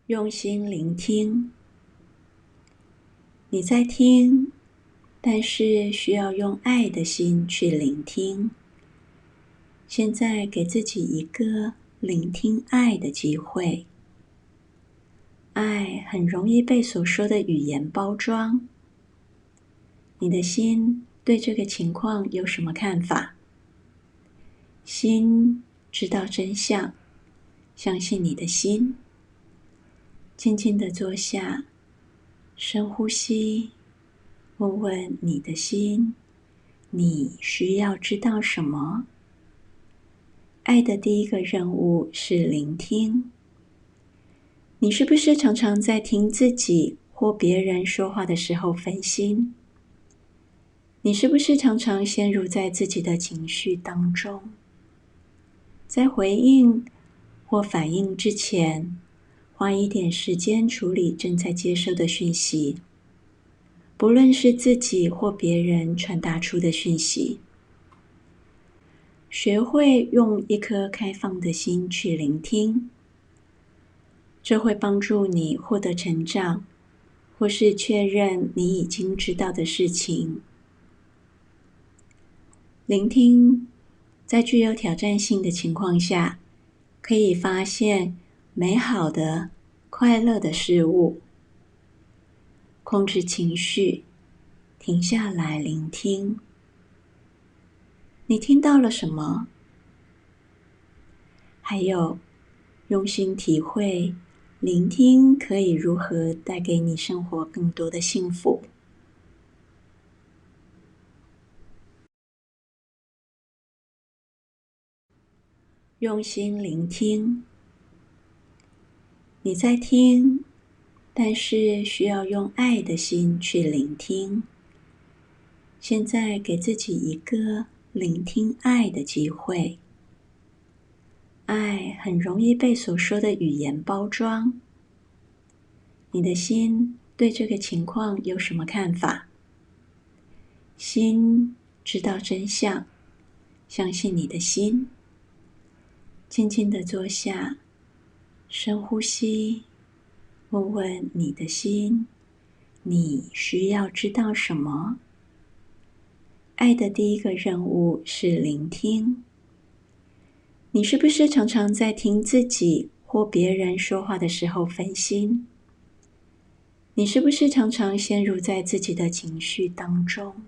用心聆听。你在听，但是需要用爱的心去聆听。现在给自己一个聆听爱的机会。爱很容易被所说的语言包装。你的心对这个情况有什么看法？心知道真相，相信你的心。静静地坐下，深呼吸，问问你的心，你需要知道什么？爱的第一个任务是聆听。你是不是常常在听自己或别人说话的时候分心？你是不是常常陷入在自己的情绪当中？在回应或反应之前，花一点时间处理正在接收的讯息，不论是自己或别人传达出的讯息。学会用一颗开放的心去聆听，这会帮助你获得成长，或是确认你已经知道的事情。聆听在具有挑战性的情况下，可以发现美好的、快乐的事物。控制情绪，停下来聆听。你听到了什么？还有，用心体会，聆听可以如何带给你生活更多的幸福。用心聆听。你在听，但是需要用爱的心去聆听。现在给自己一个聆听爱的机会。爱很容易被所说的语言包装。你的心对这个情况有什么看法？心知道真相，相信你的心。静静地坐下，深呼吸，问问你的心，你需要知道什么？爱的第一个任务是聆听。你是不是常常在听自己或别人说话的时候分心？你是不是常常陷入在自己的情绪当中？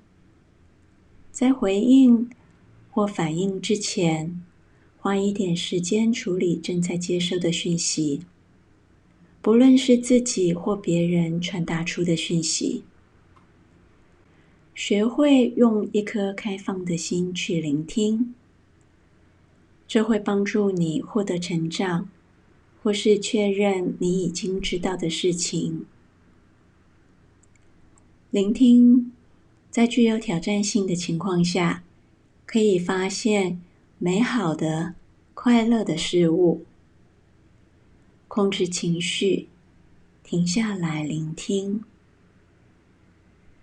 在回应或反应之前，花一点时间处理正在接收的讯息，不论是自己或别人传达出的讯息。学会用一颗开放的心去聆听，这会帮助你获得成长，或是确认你已经知道的事情。聆听在具有挑战性的情况下，可以发现美好的、快乐的事物。控制情绪，停下来聆听。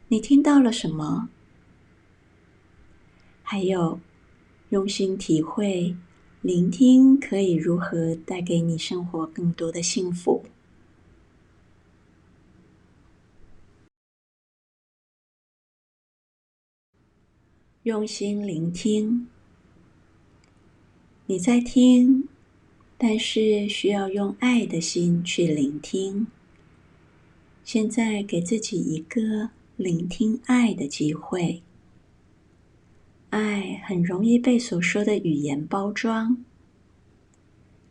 你听到了什么？还有，用心体会，聆听可以如何带给你生活更多的幸福。用心聆听。你在听，但是需要用爱的心去聆听。现在给自己一个聆听爱的机会。爱很容易被所说的语言包装。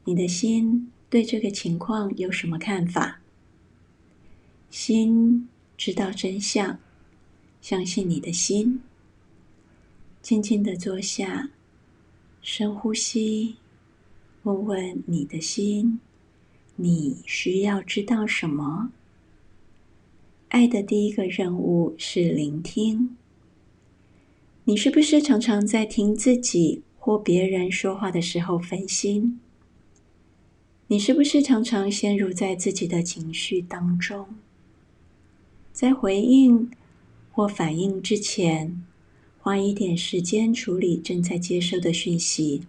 你的心对这个情况有什么看法？心知道真相，相信你的心。静静地坐下，深呼吸，问问你的心，你需要知道什么？爱的第一个任务是聆听。你是不是常常在听自己或别人说话的时候分心？你是不是常常陷入在自己的情绪当中？在回应或反应之前，花一点时间处理正在接收的讯息，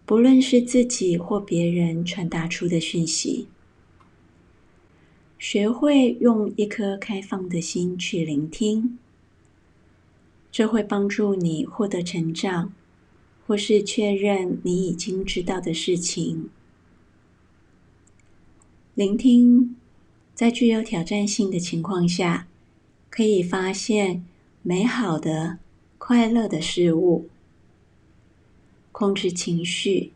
不论是自己或别人传达出的讯息。学会用一颗开放的心去聆听，这会帮助你获得成长，或是确认你已经知道的事情。聆听在具有挑战性的情况下，可以发现美好的、快乐的事物。控制情绪，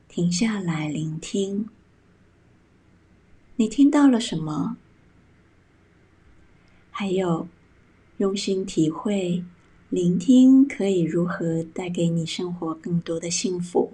停下来聆听。你听到了什么？还有，用心体会，聆听可以如何带给你生活更多的幸福。